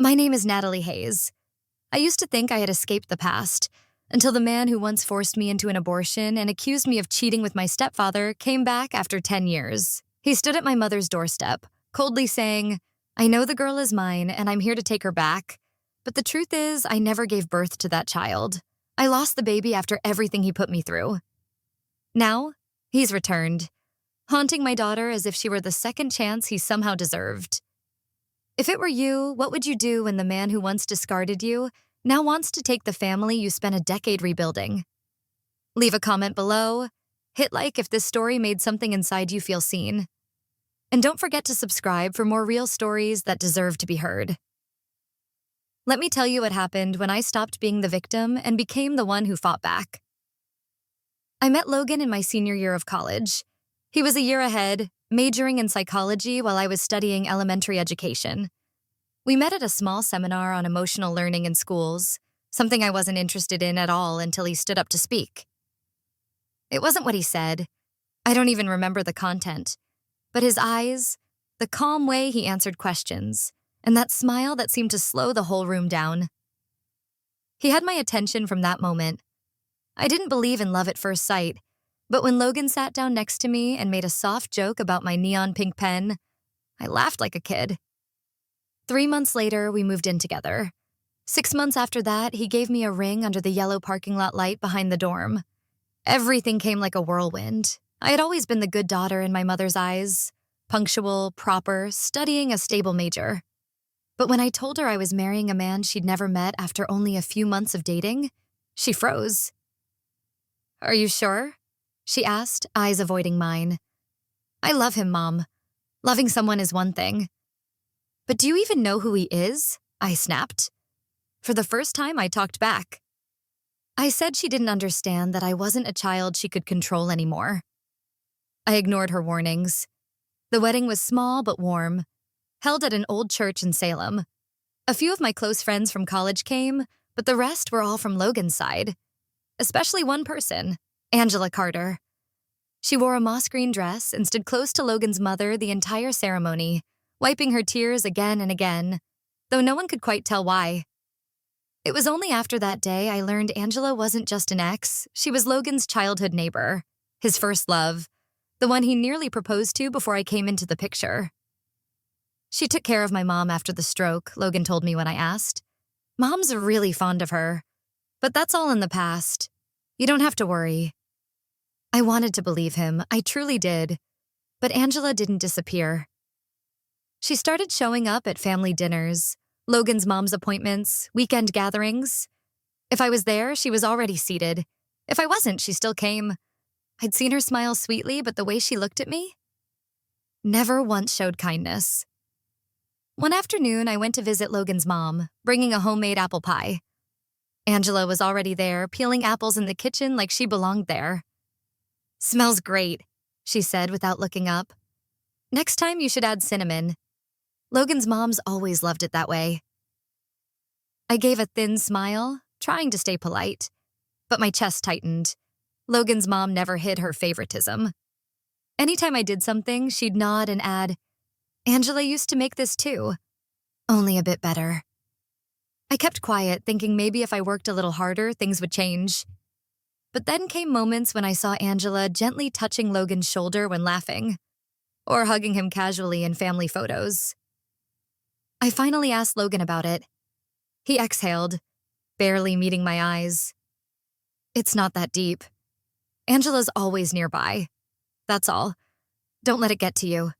My name is Natalie Hayes. I used to think I had escaped the past, until the man who once forced me into an abortion and accused me of cheating with my stepfather came back after 10 years. He stood at my mother's doorstep, coldly saying, "I know the girl is mine and I'm here to take her back, but the truth is I never gave birth to that child. I lost the baby after everything he put me through." Now, he's returned, haunting my daughter as if she were the second chance he somehow deserved. If it were you, what would you do when the man who once discarded you now wants to take the family you spent a decade rebuilding? Leave a comment below. Hit like if this story made something inside you feel seen. And don't forget to subscribe for more real stories that deserve to be heard. Let me tell you what happened when I stopped being the victim and became the one who fought back. I met Logan in my senior year of college. He was a year ahead, majoring in psychology while I was studying elementary education. We met at a small seminar on emotional learning in schools, something I wasn't interested in at all until he stood up to speak. It wasn't what he said. I don't even remember the content. But his eyes, the calm way he answered questions, and that smile that seemed to slow the whole room down. He had my attention from that moment. I didn't believe in love at first sight, but when Logan sat down next to me and made a soft joke about my neon pink pen, I laughed like a kid. 3 months later, we moved in together. 6 months after that, he gave me a ring under the yellow parking lot light behind the dorm. Everything came like a whirlwind. I had always been the good daughter in my mother's eyes, punctual, proper, studying a stable major. But when I told her I was marrying a man she'd never met after only a few months of dating, she froze. "Are you sure?" she asked, eyes avoiding mine. "I love him, Mom. Loving someone is one thing." "But do you even know who he is?" I snapped. For the first time, I talked back. I said she didn't understand that I wasn't a child she could control anymore. I ignored her warnings. The wedding was small but warm, held at an old church in Salem. A few of my close friends from college came, but the rest were all from Logan's side. Especially one person, Angela Carter. She wore a moss green dress and stood close to Logan's mother the entire ceremony, wiping her tears again and again, though no one could quite tell why. It was only after that day I learned Angela wasn't just an ex, she was Logan's childhood neighbor, his first love, the one he nearly proposed to before I came into the picture. "She took care of my mom after the stroke," Logan told me when I asked. "Mom's really fond of her. But that's all in the past. You don't have to worry." I wanted to believe him, I truly did. But Angela didn't disappear. She started showing up at family dinners, Logan's mom's appointments, weekend gatherings. If I was there, she was already seated. If I wasn't, she still came. I'd seen her smile sweetly, but the way she looked at me never once showed kindness. One afternoon, I went to visit Logan's mom, bringing a homemade apple pie. Angela was already there, peeling apples in the kitchen like she belonged there. "Smells great," she said without looking up. "Next time you should add cinnamon." Logan's mom's always loved it that way. I gave a thin smile, trying to stay polite, but my chest tightened. Logan's mom never hid her favoritism. Anytime I did something, she'd nod and add, "Angela used to make this too, only a bit better." I kept quiet, thinking maybe if I worked a little harder, things would change. But then came moments when I saw Angela gently touching Logan's shoulder when laughing, or hugging him casually in family photos. I finally asked Logan about it. He exhaled, barely meeting my eyes. "It's not that deep. Angela's always nearby. That's all. Don't let it get to you."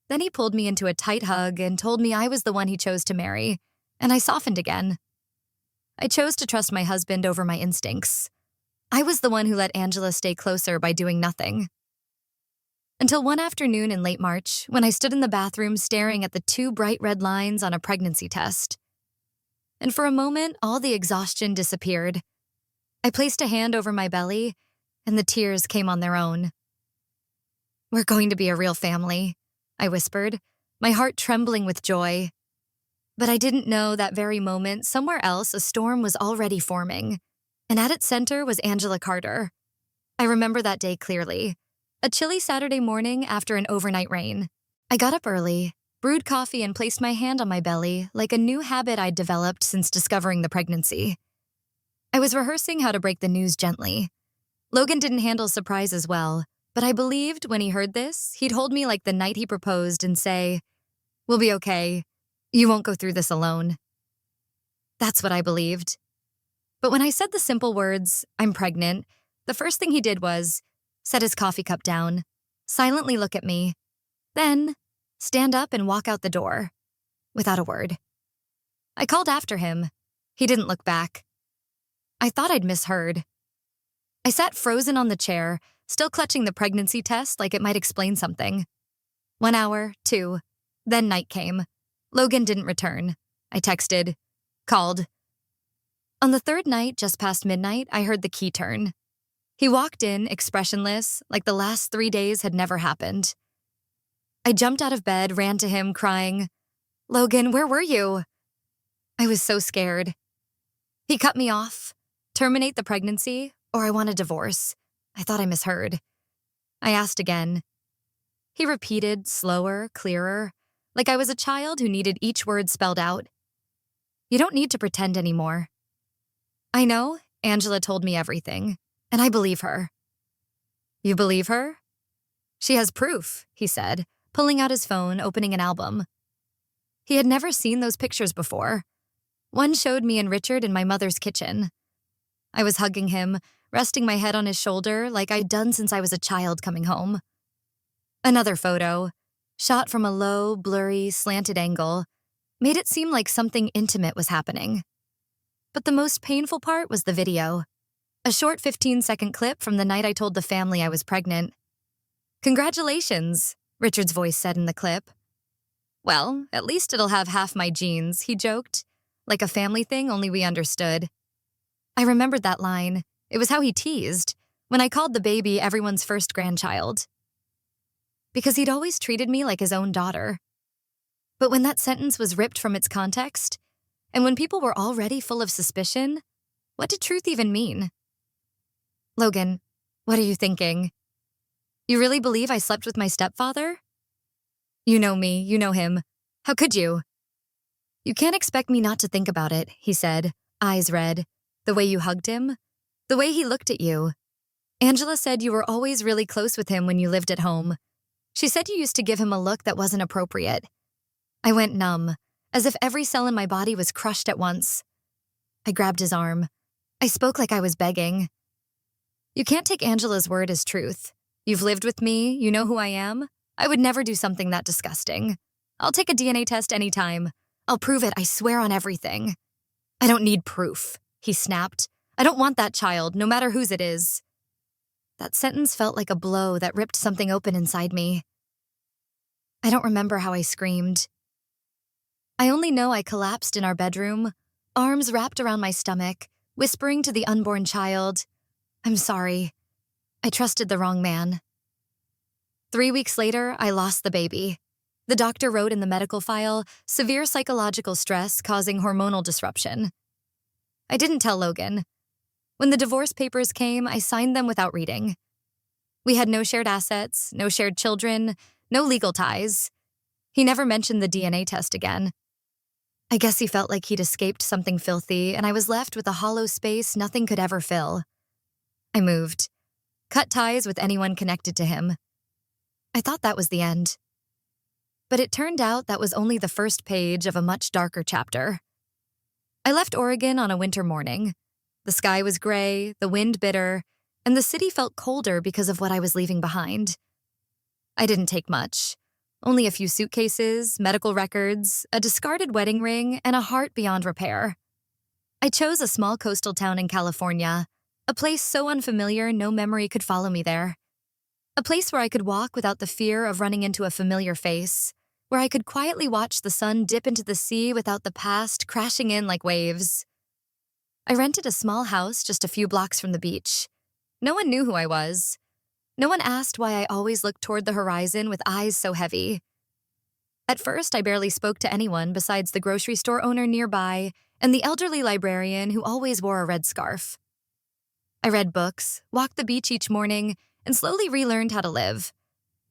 Then he pulled me into a tight hug and told me I was the one he chose to marry, and I softened again. I chose to trust my husband over my instincts. I was the one who let Angela stay closer by doing nothing. Until one afternoon in late March, when I stood in the bathroom staring at the 2 bright red lines on a pregnancy test. And for a moment, all the exhaustion disappeared. I placed a hand over my belly, and the tears came on their own. "We're going to be a real family," I whispered, my heart trembling with joy. But I didn't know that very moment, somewhere else, a storm was already forming, and at its center was Angela Carter. I remember that day clearly. A chilly Saturday morning after an overnight rain. I got up early, brewed coffee, and placed my hand on my belly like a new habit I'd developed since discovering the pregnancy. I was rehearsing how to break the news gently. Logan didn't handle surprise well, but I believed when he heard this, he'd hold me like the night he proposed and say, "We'll be okay. You won't go through this alone." That's what I believed. But when I said the simple words, "I'm pregnant," the first thing he did was set his coffee cup down, silently look at me, then stand up and walk out the door, without a word. I called after him. He didn't look back. I thought I'd misheard. I sat frozen on the chair, still clutching the pregnancy test like it might explain something. 1 hour, 2, then night came. Logan didn't return. I texted, called. On the third night, just past midnight, I heard the key turn. He walked in, expressionless, like the last 3 days had never happened. I jumped out of bed, ran to him, crying, "Logan, where were you?" I was so scared. He cut me off. Terminate the pregnancy, or I want a divorce. I thought I misheard. I asked again. He repeated, slower, clearer, like I was a child who needed each word spelled out. "You don't need to pretend anymore." I know, Angela told me everything, and I believe her. "You believe her?" "She has proof," he said, pulling out his phone, opening an album. He had never seen those pictures before. One showed me and Richard in my mother's kitchen. I was hugging him, resting my head on his shoulder like I'd done since I was a child coming home. Another photo, shot from a low, blurry, slanted angle, made it seem like something intimate was happening. But the most painful part was the video. A short 15-second clip from the night I told the family I was pregnant. "Congratulations," Richard's voice said in the clip. "Well, at least it'll have half my genes," he joked, like a family thing only we understood. I remembered that line. It was how he teased, when I called the baby everyone's first grandchild. Because he'd always treated me like his own daughter. But when that sentence was ripped from its context, and when people were already full of suspicion, what did truth even mean? "Logan, what are you thinking? You really believe I slept with my stepfather?" "You know me, you know him. How could you?" "You can't expect me not to think about it," he said, eyes red. "The way you hugged him, the way he looked at you. Angela said you were always really close with him when you lived at home. She said you used to give him a look that wasn't appropriate." I went numb, as if every cell in my body was crushed at once. I grabbed his arm. I spoke like I was begging. "You can't take Angela's word as truth. You've lived with me, you know who I am. I would never do something that disgusting. I'll take a DNA test anytime. I'll prove it, I swear on everything." "I don't need proof," he snapped. "I don't want that child, no matter whose it is." That sentence felt like a blow that ripped something open inside me. I don't remember how I screamed. I only know I collapsed in our bedroom, arms wrapped around my stomach, whispering to the unborn child, "I'm sorry. I trusted the wrong man." 3 weeks later, I lost the baby. The doctor wrote in the medical file, "Severe psychological stress causing hormonal disruption." I didn't tell Logan. When the divorce papers came, I signed them without reading. We had no shared assets, no shared children, no legal ties. He never mentioned the DNA test again. I guess he felt like he'd escaped something filthy, and I was left with a hollow space nothing could ever fill. I moved, cut ties with anyone connected to him. I thought that was the end. But it turned out that was only the first page of a much darker chapter. I left Oregon on a winter morning. The sky was gray, the wind bitter, and the city felt colder because of what I was leaving behind. I didn't take much. Only a few suitcases, medical records, a discarded wedding ring, and a heart beyond repair. I chose a small coastal town in California, a place so unfamiliar no memory could follow me there. A place where I could walk without the fear of running into a familiar face, where I could quietly watch the sun dip into the sea without the past crashing in like waves. I rented a small house just a few blocks from the beach. No one knew who I was. No one asked why I always looked toward the horizon with eyes so heavy. At first, I barely spoke to anyone besides the grocery store owner nearby and the elderly librarian who always wore a red scarf. I read books, walked the beach each morning, and slowly relearned how to live.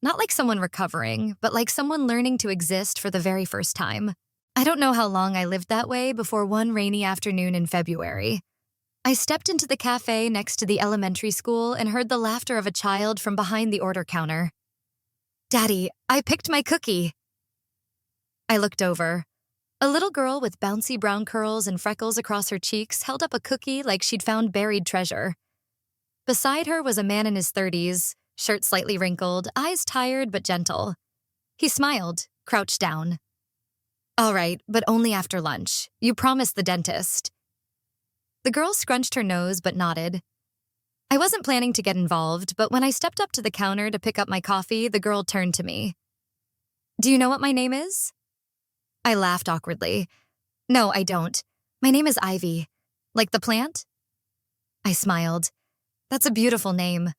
Not like someone recovering, but like someone learning to exist for the very first time. I don't know how long I lived that way before one rainy afternoon in February. I stepped into the cafe next to the elementary school and heard the laughter of a child from behind the order counter. "Daddy, I picked my cookie." I looked over. A little girl with bouncy brown curls and freckles across her cheeks held up a cookie like she'd found buried treasure. Beside her was a man in his 30s, shirt slightly wrinkled, eyes tired but gentle. He smiled, crouched down. "All right, but only after lunch. You promised the dentist." The girl scrunched her nose but nodded. I wasn't planning to get involved, but when I stepped up to the counter to pick up my coffee, the girl turned to me. "Do you know what my name is?" I laughed awkwardly. "No, I don't. My name is Ivy. Like the plant?" I smiled. "That's a beautiful name.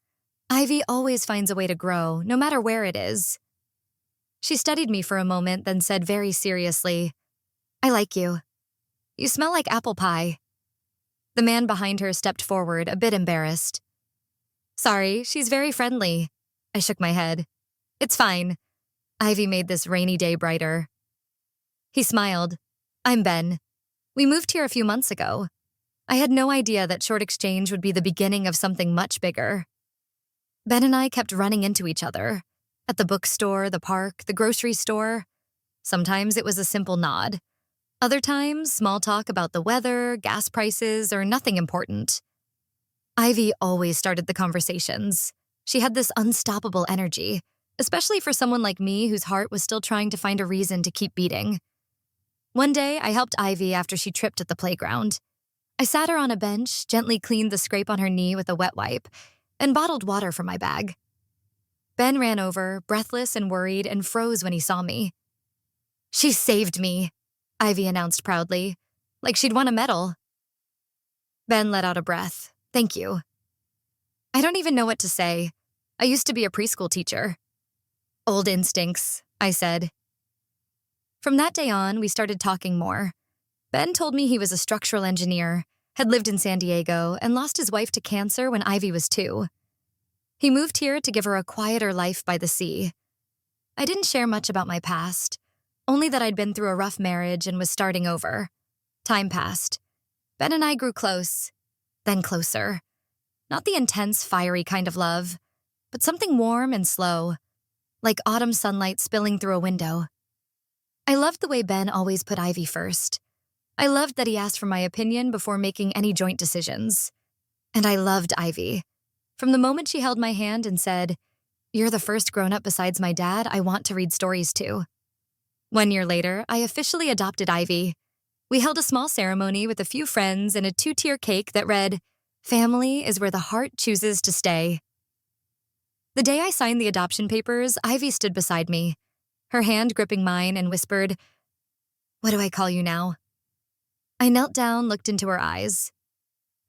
Ivy always finds a way to grow, no matter where it is." She studied me for a moment, then said very seriously, "I like you. You smell like apple pie." The man behind her stepped forward, a bit embarrassed. "Sorry, she's very friendly." I shook my head. "It's fine." Ivy made this rainy day brighter. He smiled. "I'm Ben. We moved here a few months ago. I had no idea that short exchange would be the beginning of something much bigger." Ben and I kept running into each other. At the bookstore, the park, the grocery store. Sometimes it was a simple nod. Other times, small talk about the weather, gas prices, or nothing important. Ivy always started the conversations. She had this unstoppable energy, especially for someone like me whose heart was still trying to find a reason to keep beating. One day, I helped Ivy after she tripped at the playground. I sat her on a bench, gently cleaned the scrape on her knee with a wet wipe, and bottled water from my bag. Ben ran over, breathless and worried, and froze when he saw me. "She saved me," Ivy announced proudly, like she'd won a medal. Ben let out a breath. "Thank you." I don't even know what to say. I used to be a preschool teacher. "Old instincts," I said. From that day on, we started talking more. Ben told me he was a structural engineer, had lived in San Diego, and lost his wife to cancer when Ivy was 2. He moved here to give her a quieter life by the sea. I didn't share much about my past, only that I'd been through a rough marriage and was starting over. Time passed. Ben and I grew close, then closer. Not the intense, fiery kind of love, but something warm and slow, like autumn sunlight spilling through a window. I loved the way Ben always put Ivy first. I loved that he asked for my opinion before making any joint decisions. And I loved Ivy. From the moment she held my hand and said, "You're the first grown-up besides my dad I want to read stories to." 1 year later, I officially adopted Ivy. We held a small ceremony with a few friends and a 2-tier cake that read, "Family is where the heart chooses to stay." The day I signed the adoption papers, Ivy stood beside me, her hand gripping mine, and whispered, "What do I call you now?" I knelt down, looked into her eyes.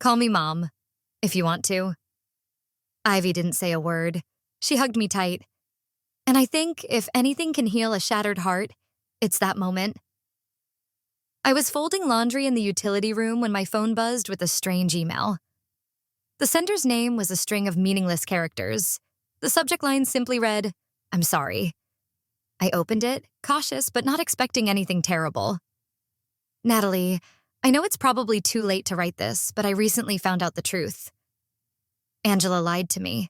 "Call me Mom, if you want to." Ivy didn't say a word. She hugged me tight. And I think if anything can heal a shattered heart, it's that moment. I was folding laundry in the utility room when my phone buzzed with a strange email. The sender's name was a string of meaningless characters. The subject line simply read, "I'm sorry." I opened it, cautious but not expecting anything terrible. "Natalie, I know it's probably too late to write this, but I recently found out the truth." Angela lied to me.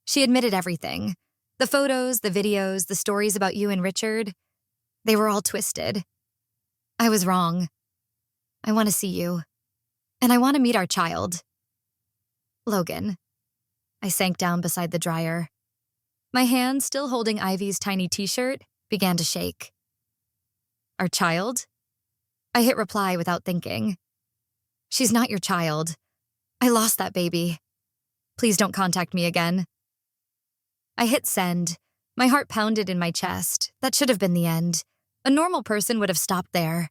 She admitted everything. The photos, the videos, the stories about you and Richard. They were all twisted. I was wrong. I want to see you. And I want to meet our child. Logan. I sank down beside the dryer. My hand, still holding Ivy's tiny t-shirt, began to shake. Our child? I hit reply without thinking. She's not your child. I lost that baby. Please don't contact me again. I hit send. My heart pounded in my chest. That should have been the end. A normal person would have stopped there.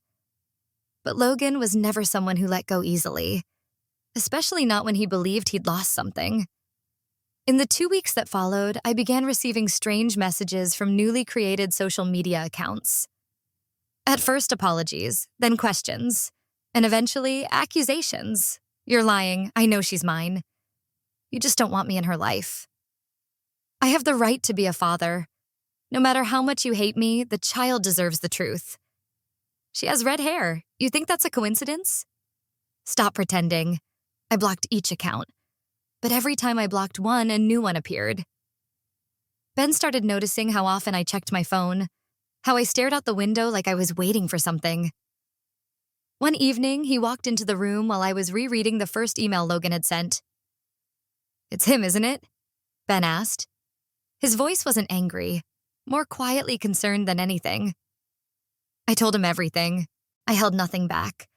But Logan was never someone who let go easily, especially not when he believed he'd lost something. In the 2 weeks that followed, I began receiving strange messages from newly created social media accounts. At first, apologies, then questions, and eventually, accusations. "You're lying. I know she's mine. You just don't want me in her life." I have the right to be a father. No matter how much you hate me, the child deserves the truth. She has red hair. You think that's a coincidence? Stop pretending. I blocked each account. But every time I blocked one, a new one appeared. Ben started noticing how often I checked my phone, how I stared out the window like I was waiting for something. One evening, he walked into the room while I was rereading the first email Logan had sent. "It's him, isn't it?" Ben asked. His voice wasn't angry, more quietly concerned than anything. I told him everything. I held nothing back.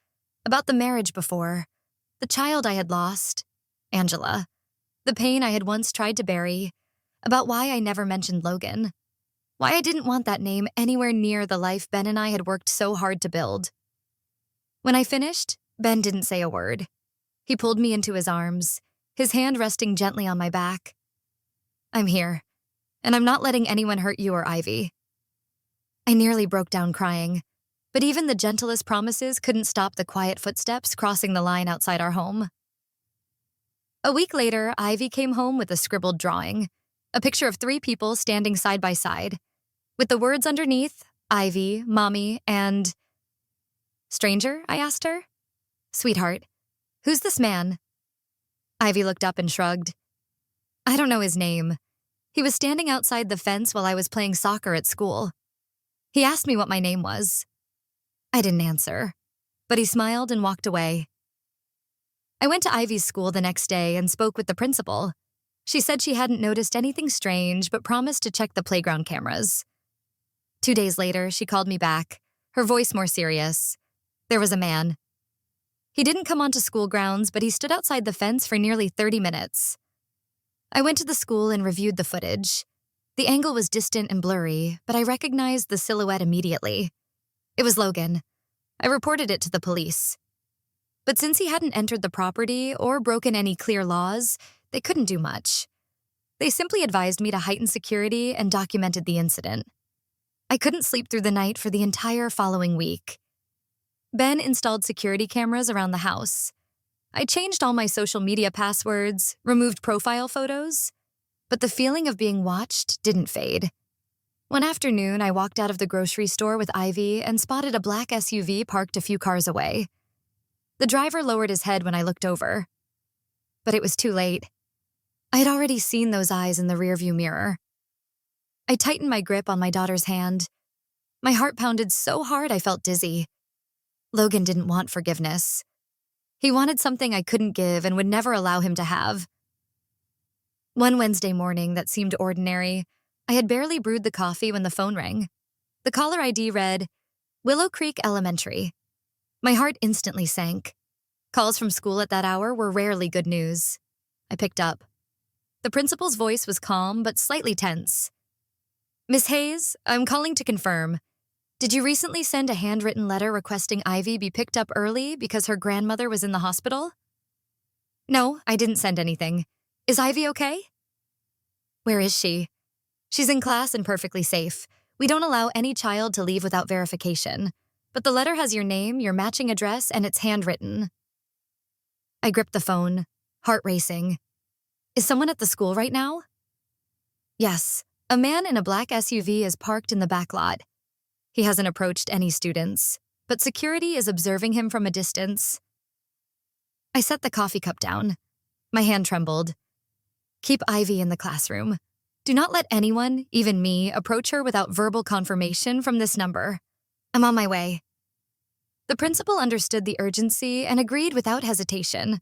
About the marriage before, the child I had lost, Angela, the pain I had once tried to bury, about why I never mentioned Logan, why I didn't want that name anywhere near the life Ben and I had worked so hard to build. When I finished, Ben didn't say a word. He pulled me into his arms, his hand resting gently on my back. "I'm here, and I'm not letting anyone hurt you or Ivy." I nearly broke down crying, but even the gentlest promises couldn't stop the quiet footsteps crossing the line outside our home. A week later, Ivy came home with a scribbled drawing, a picture of 3 people standing side by side, with the words underneath, Ivy, Mommy, and... "Stranger?" I asked her. "Sweetheart, who's this man?" Ivy looked up and shrugged. "I don't know his name. He was standing outside the fence while I was playing soccer at school. He asked me what my name was." I didn't answer, but he smiled and walked away. I went to Ivy's school the next day and spoke with the principal. She said she hadn't noticed anything strange but promised to check the playground cameras. 2 days later, she called me back, her voice more serious. There was a man. He didn't come onto school grounds, but he stood outside the fence for nearly 30 minutes. I went to the school and reviewed the footage. The angle was distant and blurry, but I recognized the silhouette immediately. It was Logan. I reported it to the police. But since he hadn't entered the property or broken any clear laws, they couldn't do much. They simply advised me to heighten security and documented the incident. I couldn't sleep through the night for the entire following week. Ben installed security cameras around the house. I changed all my social media passwords, removed profile photos, but the feeling of being watched didn't fade. One afternoon, I walked out of the grocery store with Ivy and spotted a black SUV parked a few cars away. The driver lowered his head when I looked over. But it was too late. I had already seen those eyes in the rearview mirror. I tightened my grip on my daughter's hand. My heart pounded so hard I felt dizzy. Logan didn't want forgiveness. He wanted something I couldn't give and would never allow him to have. One Wednesday morning that seemed ordinary, I had barely brewed the coffee when the phone rang. The caller ID read, Willow Creek Elementary. My heart instantly sank. Calls from school at that hour were rarely good news. I picked up. The principal's voice was calm but slightly tense. "Miss Hayes, I'm calling to confirm. Did you recently send a handwritten letter requesting Ivy be picked up early because her grandmother was in the hospital?" "No, I didn't send anything. Is Ivy okay?" "Where is she?" "She's in class and perfectly safe. We don't allow any child to leave without verification. But the letter has your name, your matching address, and it's handwritten." I gripped the phone, heart racing. "Is someone at the school right now?" "Yes. A man in a black SUV is parked in the back lot. He hasn't approached any students, but security is observing him from a distance." I set the coffee cup down. My hand trembled. "Keep Ivy in the classroom. Do not let anyone, even me, approach her without verbal confirmation from this number. I'm on my way." The principal understood the urgency and agreed without hesitation.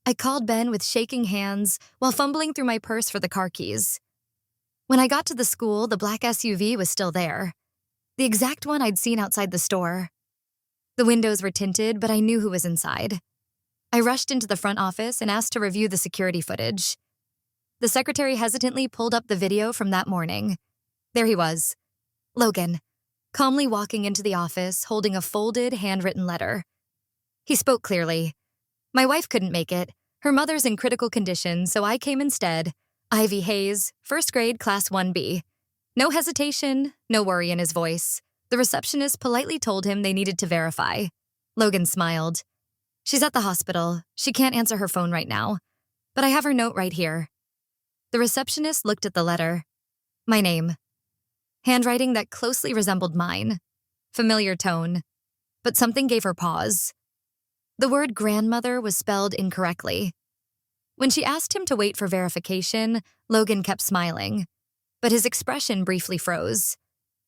I called Ben with shaking hands while fumbling through my purse for the car keys. When I got to the school, the black SUV was still there. The exact one I'd seen outside the store. The windows were tinted, but I knew who was inside. I rushed into the front office and asked to review the security footage. The secretary hesitantly pulled up the video from that morning. There he was, Logan, calmly walking into the office holding a folded, handwritten letter. He spoke clearly. "My wife couldn't make it. Her mother's in critical condition, so I came instead. Ivy Hayes, first grade, class 1B. No hesitation, no worry in his voice. The receptionist politely told him they needed to verify. Logan smiled. "She's at the hospital. She can't answer her phone right now. But I have her note right here." The receptionist looked at the letter. My name. handwriting that closely resembled mine. Familiar tone. But something gave her pause. The word grandmother was spelled incorrectly. When she asked him to wait for verification, Logan kept smiling, but his expression briefly froze.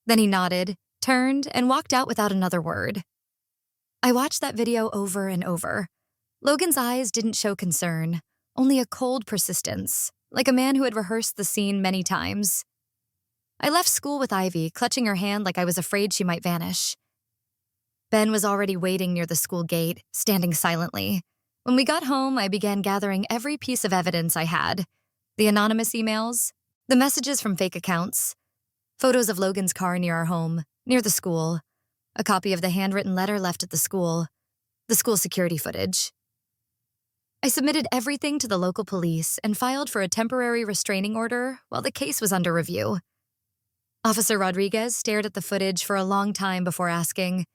Then he nodded, turned, and walked out without another word. I watched that video over and over. Logan's eyes didn't show concern, only a cold persistence, like a man who had rehearsed the scene many times. I left school with Ivy, clutching her hand like I was afraid she might vanish. Ben was already waiting near the school gate, standing silently. When we got home, I began gathering every piece of evidence I had. The anonymous emails, the messages from fake accounts, photos of Logan's car near our home, near the school, a copy of the handwritten letter left at the school security footage. I submitted everything to the local police and filed for a temporary restraining order while the case was under review. Officer Rodriguez stared at the footage for a long time before asking,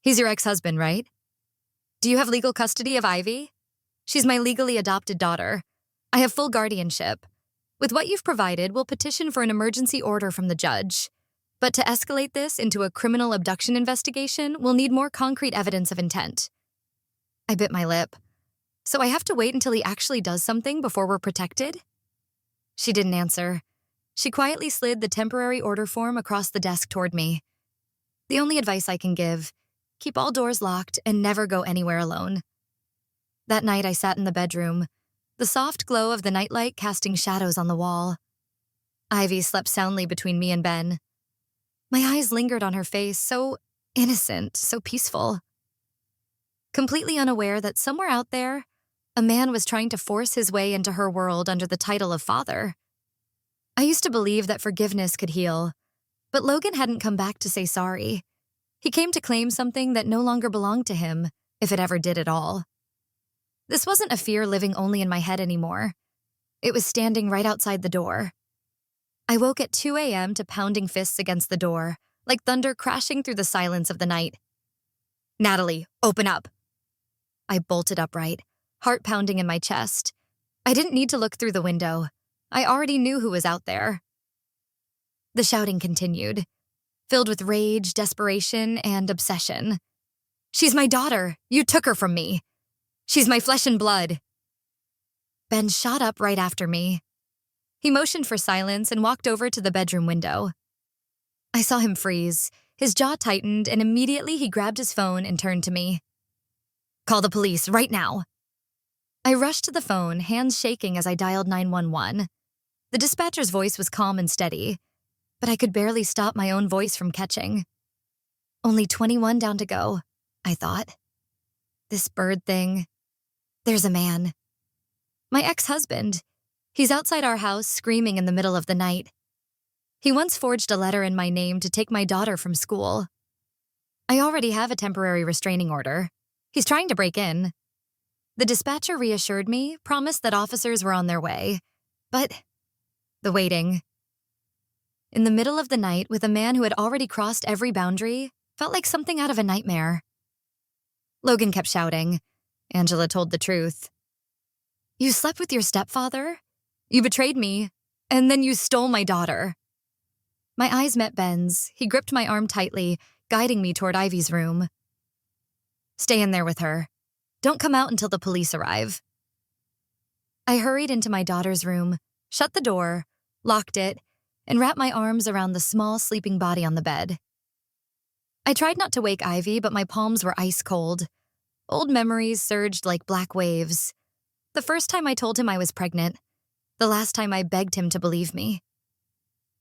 "He's your ex-husband, right? Do you have legal custody of Ivy? She's my legally adopted daughter. I have full guardianship. With what you've provided, we'll petition for an emergency order from the judge. But to escalate this into a criminal abduction investigation, we'll need more concrete evidence of intent." I bit my lip. "So I have to wait until he actually does something before we're protected?" She didn't answer. She quietly slid the temporary order form across the desk toward me. "The only advice I can give, keep all doors locked and never go anywhere alone." That night I sat in the bedroom, the soft glow of the nightlight casting shadows on the wall. Ivy slept soundly between me and Ben. My eyes lingered on her face, so innocent, so peaceful. Completely unaware that somewhere out there, a man was trying to force his way into her world under the title of father. I used to believe that forgiveness could heal, but Logan hadn't come back to say sorry. He came to claim something that no longer belonged to him, if it ever did at all. This wasn't a fear living only in my head anymore. It was standing right outside the door. I woke at 2 a.m. to pounding fists against the door, like thunder crashing through the silence of the night. "Natalie, open up." I bolted upright, heart pounding in my chest. I didn't need to look through the window. I already knew who was out there. The shouting continued, filled with rage, desperation, and obsession. "She's my daughter. You took her from me. She's my flesh and blood." Ben shot up right after me. He motioned for silence and walked over to the bedroom window. I saw him freeze. His jaw tightened, and immediately he grabbed his phone and turned to me. "Call the police, right now." I rushed to the phone, hands shaking as I dialed 911. The dispatcher's voice was calm and steady, but I could barely stop my own voice from catching. Only 21 down to go, I thought. This bird thing. There's a man. My ex-husband. He's outside our house screaming in the middle of the night. He once forged a letter in my name to take my daughter from school. I already have a temporary restraining order. He's trying to break in. The dispatcher reassured me, promised that officers were on their way. But the waiting. In the middle of the night, with a man who had already crossed every boundary, felt like something out of a nightmare. Logan kept shouting. Angela told the truth. "You slept with your stepfather? You betrayed me, and then you stole my daughter." My eyes met Ben's. He gripped my arm tightly, guiding me toward Ivy's room. "Stay in there with her. Don't come out until the police arrive." I hurried into my daughter's room, shut the door, locked it, and wrapped my arms around the small sleeping body on the bed. I tried not to wake Ivy, but my palms were ice cold. Old memories surged like black waves. The first time I told him I was pregnant. The last time I begged him to believe me.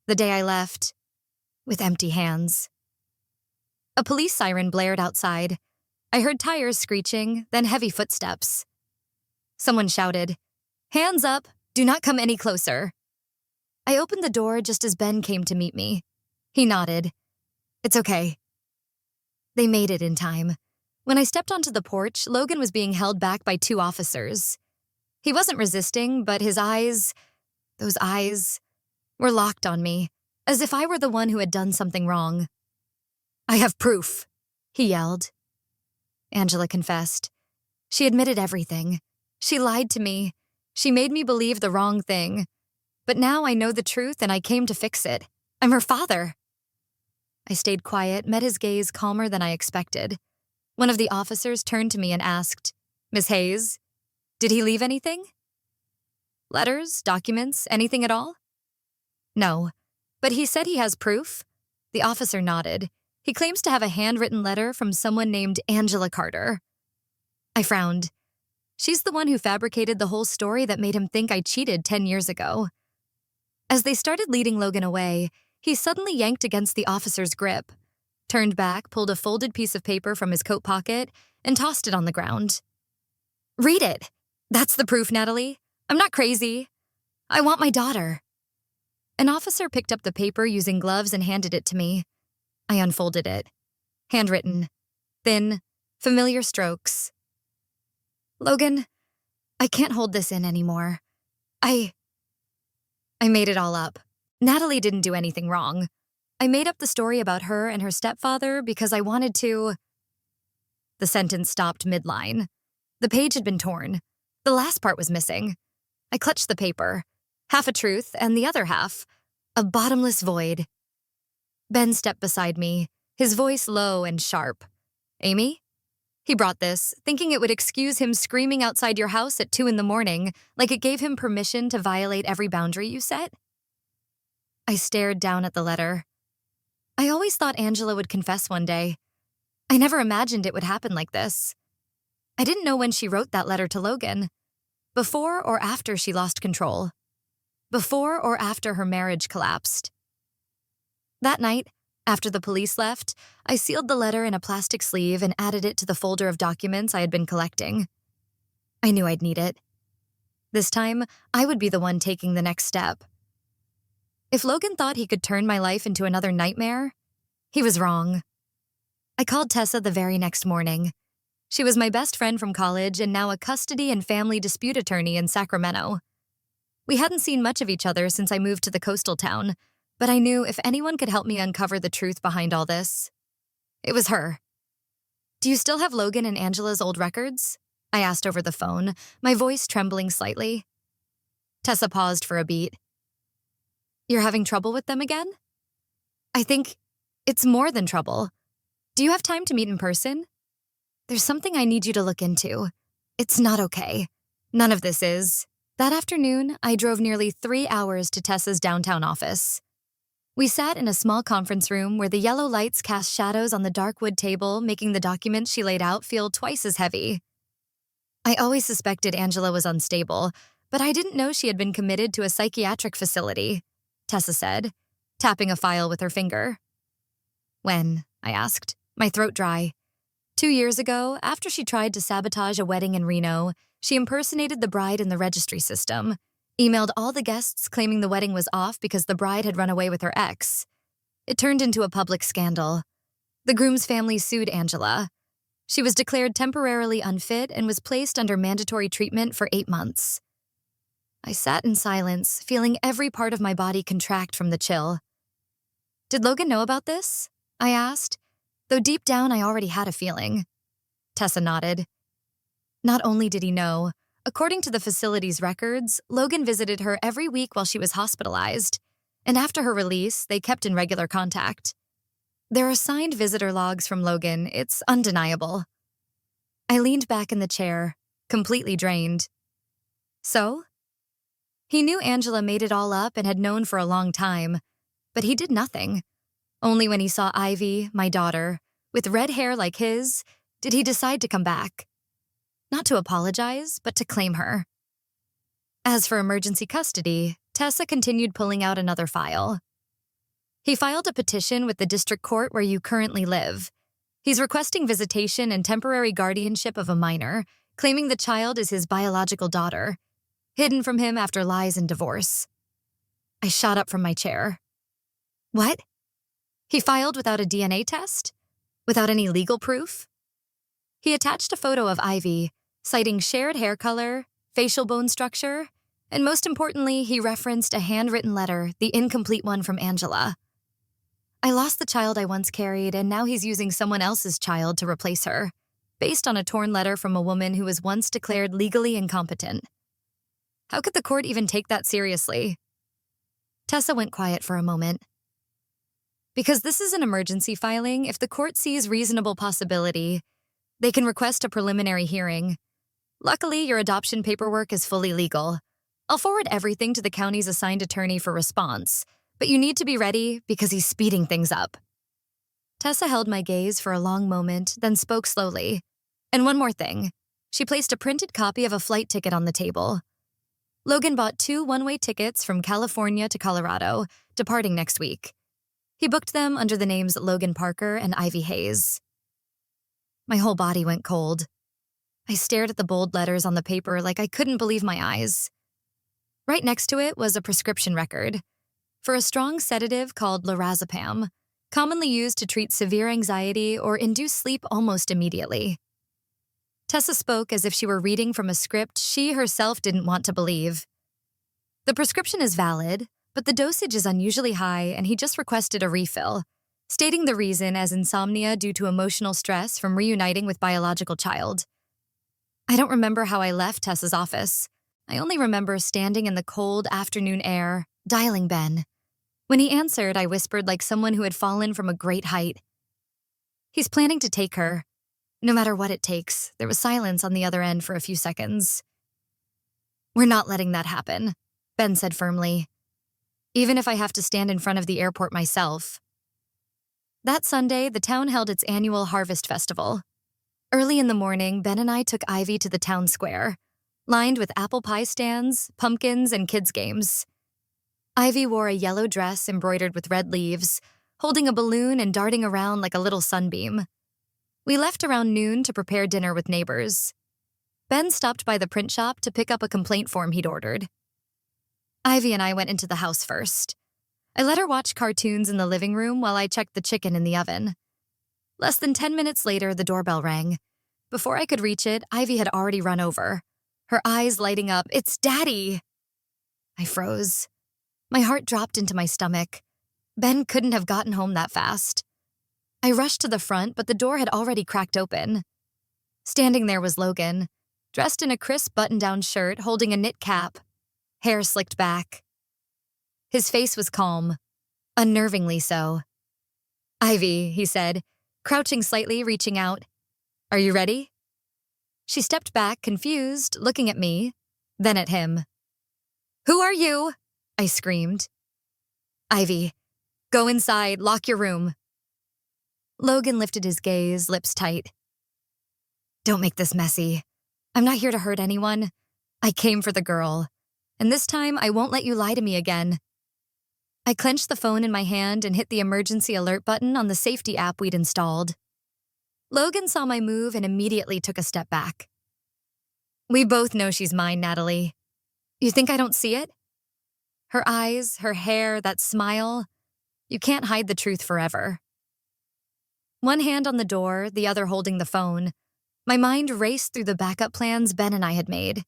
The day I left, with empty hands. A police siren blared outside. I heard tires screeching, then heavy footsteps. Someone shouted, "Hands up! Do not come any closer." I opened the door just as Ben came to meet me. He nodded. "It's okay." They made it in time. When I stepped onto the porch, Logan was being held back by 2 officers. He wasn't resisting, but his eyes, those eyes, were locked on me, as if I were the one who had done something wrong. "I have proof," he yelled. Angela confessed. She admitted everything. She lied to me. She made me believe the wrong thing. But now I know the truth and I came to fix it. I'm her father. I stayed quiet, met his gaze calmer than I expected. One of the officers turned to me and asked, "Miss Hayes, did he leave anything? Letters, documents, anything at all?" "No, but he said he has proof." The officer nodded. "He claims to have a handwritten letter from someone named Angela Carter." I frowned. She's the one who fabricated the whole story that made him think I cheated 10 years ago. As they started leading Logan away, he suddenly yanked against the officer's grip, turned back, pulled a folded piece of paper from his coat pocket, and tossed it on the ground. "Read it. That's the proof, Natalie. I'm not crazy. I want my daughter." An officer picked up the paper using gloves and handed it to me. I unfolded it. Handwritten. Thin, familiar strokes. "Logan, I can't hold this in anymore. I made it all up. Natalie didn't do anything wrong. I made up the story about her and her stepfather because I wanted to—" The sentence stopped midline. The page had been torn. The last part was missing. I clutched the paper. Half a truth and the other half, a bottomless void. Ben stepped beside me, his voice low and sharp. "Amy?" He brought this, thinking it would excuse him screaming outside your house at 2 a.m, like it gave him permission to violate every boundary you set. I stared down at the letter. I always thought Angela would confess one day. I never imagined it would happen like this. I didn't know when she wrote that letter to Logan. Before or after she lost control. Before or after her marriage collapsed. That night, after the police left, I sealed the letter in a plastic sleeve and added it to the folder of documents I had been collecting. I knew I'd need it. This time, I would be the one taking the next step. If Logan thought he could turn my life into another nightmare, he was wrong. I called Tessa the very next morning. She was my best friend from college and now a custody and family dispute attorney in Sacramento. We hadn't seen much of each other since I moved to the coastal town, but I knew if anyone could help me uncover the truth behind all this, it was her. "Do you still have Logan and Angela's old records?" I asked over the phone, my voice trembling slightly. Tessa paused for a beat. "You're having trouble with them again?" "I think it's more than trouble. Do you have time to meet in person? There's something I need you to look into. It's not okay. None of this is." That afternoon, I drove nearly 3 hours to Tessa's downtown office. We sat in a small conference room where the yellow lights cast shadows on the dark wood table, making the documents she laid out feel twice as heavy. I always suspected Angela was unstable, but I didn't know she had been committed to a psychiatric facility, Tessa said, tapping a file with her finger. "When?" I asked, my throat dry. 2 years ago, after she tried to sabotage a wedding in Reno, she impersonated the bride in the registry system, emailed all the guests claiming the wedding was off because the bride had run away with her ex. It turned into a public scandal. The groom's family sued Angela. She was declared temporarily unfit and was placed under mandatory treatment for 8 months. I sat in silence, feeling every part of my body contract from the chill. "Did Logan know about this?" I asked, though deep down I already had a feeling. Tessa nodded. Not only did he know, according to the facility's records, Logan visited her every week while she was hospitalized, and after her release, they kept in regular contact. There are signed visitor logs from Logan, it's undeniable. I leaned back in the chair, completely drained. So? He knew Angela made it all up and had known for a long time, but he did nothing. Only when he saw Ivy, my daughter, with red hair like his, did he decide to come back. Not to apologize, but to claim her. As for emergency custody, Tessa continued pulling out another file. "He filed a petition with the district court where you currently live. He's requesting visitation and temporary guardianship of a minor, claiming the child is his biological daughter, hidden from him after lies and divorce." I shot up from my chair. "What? He filed without a DNA test? Without any legal proof?" He attached a photo of Ivy, citing shared hair color, facial bone structure, and most importantly, he referenced a handwritten letter, the incomplete one from Angela. "I lost the child I once carried, and now he's using someone else's child to replace her, based on a torn letter from a woman who was once declared legally incompetent. How could the court even take that seriously?" Tessa went quiet for a moment. Because this is an emergency filing, if the court sees reasonable possibility, they can request a preliminary hearing. Luckily, your adoption paperwork is fully legal. I'll forward everything to the county's assigned attorney for response, but you need to be ready because he's speeding things up. Tessa held my gaze for a long moment, then spoke slowly. And one more thing. She placed a printed copy of a flight ticket on the table. Logan bought 2 one-way tickets from California to Colorado, departing next week. He booked them under the names Logan Parker and Ivy Hayes. My whole body went cold. I stared at the bold letters on the paper like I couldn't believe my eyes. Right next to it was a prescription record for a strong sedative called lorazepam, commonly used to treat severe anxiety or induce sleep almost immediately. Tessa spoke as if she were reading from a script she herself didn't want to believe. The prescription is valid, but the dosage is unusually high and he just requested a refill, stating the reason as insomnia due to emotional stress from reuniting with biological child. I don't remember how I left Tessa's office. I only remember standing in the cold afternoon air, dialing Ben. When he answered, I whispered like someone who had fallen from a great height. He's planning to take her. No matter what it takes. There was silence on the other end for a few seconds. We're not letting that happen, Ben said firmly. Even if I have to stand in front of the airport myself. That Sunday, the town held its annual Harvest Festival. Early in the morning, Ben and I took Ivy to the town square, lined with apple pie stands, pumpkins, and kids' games. Ivy wore a yellow dress embroidered with red leaves, holding a balloon and darting around like a little sunbeam. We left around noon to prepare dinner with neighbors. Ben stopped by the print shop to pick up a complaint form he'd ordered. Ivy and I went into the house first. I let her watch cartoons in the living room while I checked the chicken in the oven. Less than 10 minutes later, the doorbell rang. Before I could reach it, Ivy had already run over, her eyes lighting up. "It's Daddy!" I froze. My heart dropped into my stomach. Ben couldn't have gotten home that fast. I rushed to the front, but the door had already cracked open. Standing there was Logan, dressed in a crisp button-down shirt, holding a knit cap, hair slicked back. His face was calm, unnervingly so. "Ivy," he said, crouching slightly, reaching out. "Are you ready?" She stepped back, confused, looking at me, then at him. "Who are you?" I screamed. "Ivy, go inside, lock your room." Logan lifted his gaze, lips tight. "Don't make this messy. I'm not here to hurt anyone. I came for the girl. And this time, I won't let you lie to me again." I clenched the phone in my hand and hit the emergency alert button on the safety app we'd installed. Logan saw my move and immediately took a step back. "We both know she's mine, Natalie. You think I don't see it? Her eyes, her hair, that smile. You can't hide the truth forever." One hand on the door, the other holding the phone, my mind raced through the backup plans Ben and I had made.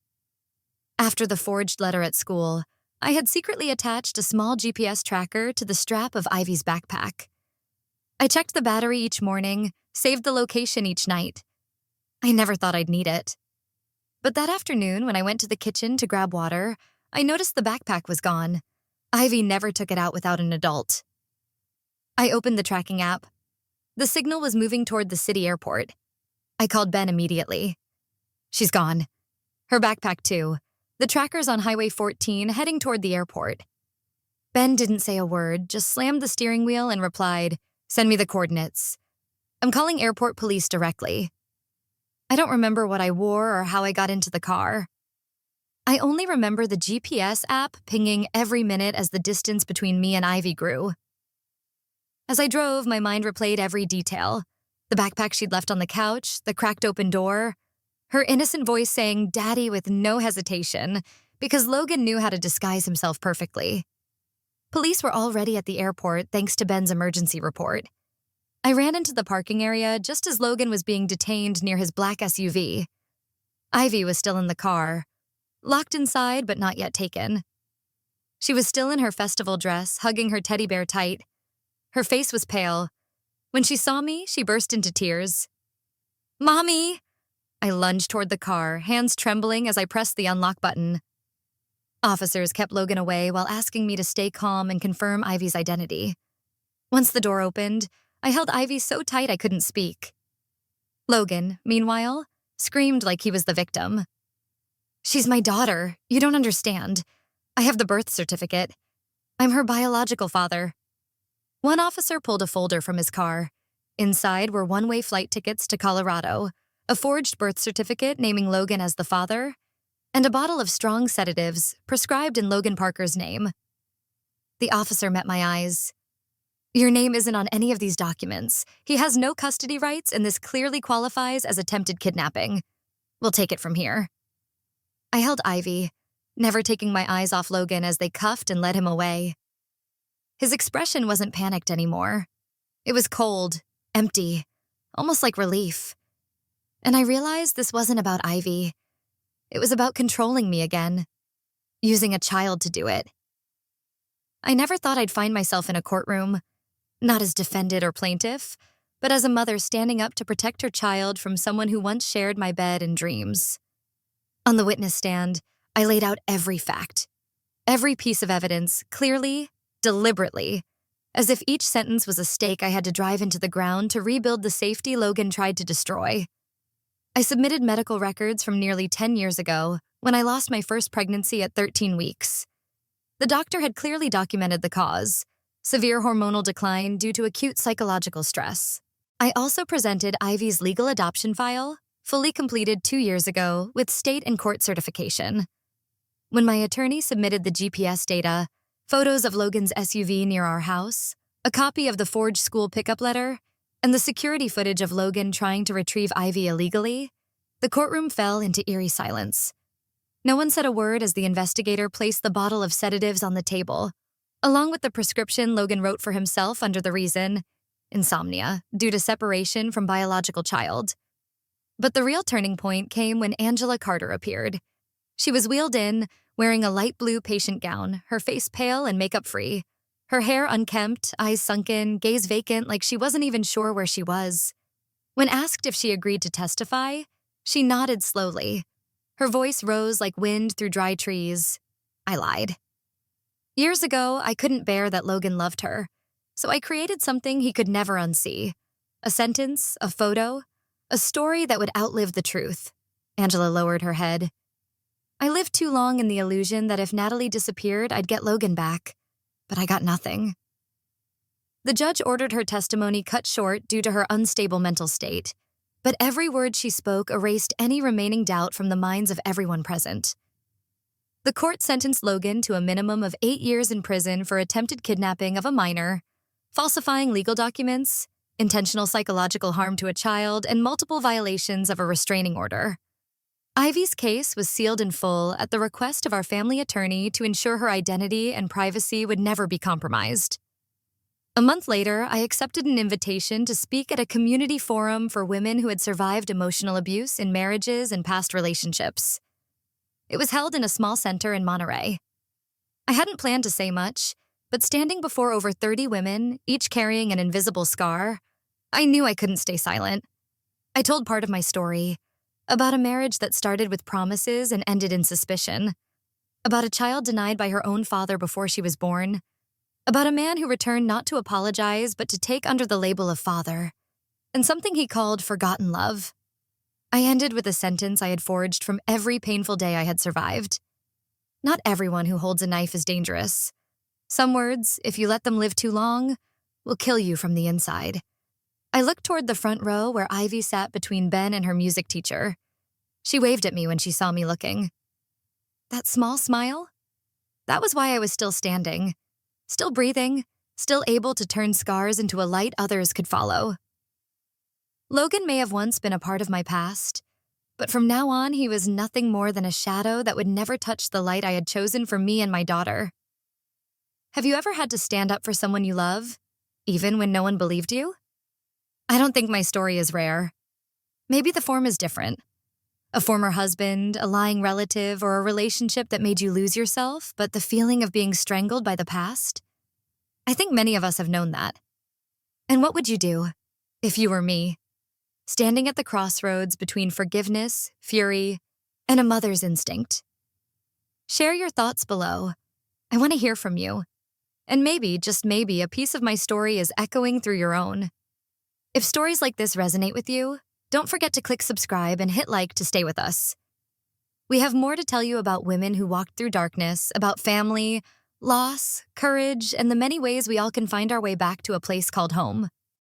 After the forged letter at school, I had secretly attached a small GPS tracker to the strap of Ivy's backpack. I checked the battery each morning, saved the location each night. I never thought I'd need it. But that afternoon, when I went to the kitchen to grab water, I noticed the backpack was gone. Ivy never took it out without an adult. I opened the tracking app. The signal was moving toward the city airport. I called Ben immediately. "She's gone. Her backpack too. The tracker's on Highway 14, heading toward the airport." Ben didn't say a word, just slammed the steering wheel and replied, "Send me the coordinates. I'm calling airport police directly." I don't remember what I wore or how I got into the car. I only remember the GPS app pinging every minute as the distance between me and Ivy grew. As I drove, my mind replayed every detail. The backpack she'd left on the couch, the cracked open door, her innocent voice saying "Daddy" with no hesitation, because Logan knew how to disguise himself perfectly. Police were already at the airport thanks to Ben's emergency report. I ran into the parking area just as Logan was being detained near his black SUV. Ivy was still in the car, locked inside but not yet taken. She was still in her festival dress, hugging her teddy bear tight. Her face was pale. When she saw me, she burst into tears. "Mommy!" I lunged toward the car, hands trembling as I pressed the unlock button. Officers kept Logan away while asking me to stay calm and confirm Ivy's identity. Once the door opened, I held Ivy so tight I couldn't speak. Logan, meanwhile, screamed like he was the victim. "She's my daughter. You don't understand. I have the birth certificate. I'm her biological father." One officer pulled a folder from his car. Inside were one-way flight tickets to Colorado, a forged birth certificate naming Logan as the father, and a bottle of strong sedatives prescribed in Logan Parker's name. The officer met my eyes. "Your name isn't on any of these documents. He has no custody rights, and this clearly qualifies as attempted kidnapping. We'll take it from here." I held Ivy, never taking my eyes off Logan as they cuffed and led him away. His expression wasn't panicked anymore. It was cold, empty, almost like relief. And I realized this wasn't about Ivy. It was about controlling me again, using a child to do it. I never thought I'd find myself in a courtroom, not as defendant or plaintiff, but as a mother standing up to protect her child from someone who once shared my bed and dreams. On the witness stand, I laid out every fact, every piece of evidence, clearly, deliberately, as if each sentence was a stake I had to drive into the ground to rebuild the safety Logan tried to destroy. I submitted medical records from nearly 10 years ago when I lost my first pregnancy at 13 weeks. The doctor had clearly documented the cause, severe hormonal decline due to acute psychological stress. I also presented Ivy's legal adoption file, fully completed 2 years ago with state and court certification. When my attorney submitted the GPS data, photos of Logan's SUV near our house, a copy of the forged school pickup letter, and the security footage of Logan trying to retrieve Ivy illegally, the courtroom fell into eerie silence. No one said a word as the investigator placed the bottle of sedatives on the table, along with the prescription Logan wrote for himself under the reason, insomnia, due to separation from biological child. But the real turning point came when Angela Carter appeared. She was wheeled in, wearing a light blue patient gown, her face pale and makeup-free, her hair unkempt, eyes sunken, gaze vacant like she wasn't even sure where she was. When asked if she agreed to testify, she nodded slowly. Her voice rose like wind through dry trees. I lied. Years ago, I couldn't bear that Logan loved her, so I created something he could never unsee. A sentence, a photo, a story that would outlive the truth. Angela lowered her head. I lived too long in the illusion that if Natalie disappeared, I'd get Logan back. But I got nothing. The judge ordered her testimony cut short due to her unstable mental state, but every word she spoke erased any remaining doubt from the minds of everyone present. The court sentenced Logan to a minimum of 8 years in prison for attempted kidnapping of a minor, falsifying legal documents, intentional psychological harm to a child, and multiple violations of a restraining order. Ivy's case was sealed in full at the request of our family attorney to ensure her identity and privacy would never be compromised. A month later, I accepted an invitation to speak at a community forum for women who had survived emotional abuse in marriages and past relationships. It was held in a small center in Monterey. I hadn't planned to say much, but standing before over 30 women, each carrying an invisible scar, I knew I couldn't stay silent. I told part of my story, about a marriage that started with promises and ended in suspicion, about a child denied by her own father before she was born, about a man who returned not to apologize but to take under the label of father, and something he called forgotten love. I ended with a sentence I had forged from every painful day I had survived. Not everyone who holds a knife is dangerous. Some words, if you let them live too long, will kill you from the inside. I looked toward the front row where Ivy sat between Ben and her music teacher. She waved at me when she saw me looking. That small smile? That was why I was still standing, still breathing, still able to turn scars into a light others could follow. Logan may have once been a part of my past, but from now on he was nothing more than a shadow that would never touch the light I had chosen for me and my daughter. Have you ever had to stand up for someone you love, even when no one believed you? I don't think my story is rare. Maybe the form is different. A former husband, a lying relative, or a relationship that made you lose yourself, but the feeling of being strangled by the past? I think many of us have known that. And what would you do if you were me, standing at the crossroads between forgiveness, fury, and a mother's instinct? Share your thoughts below. I want to hear from you. And maybe, just maybe, a piece of my story is echoing through your own. If stories like this resonate with you, don't forget to click subscribe and hit like to stay with us. We have more to tell you about women who walked through darkness, about family, loss, courage, and the many ways we all can find our way back to a place called home.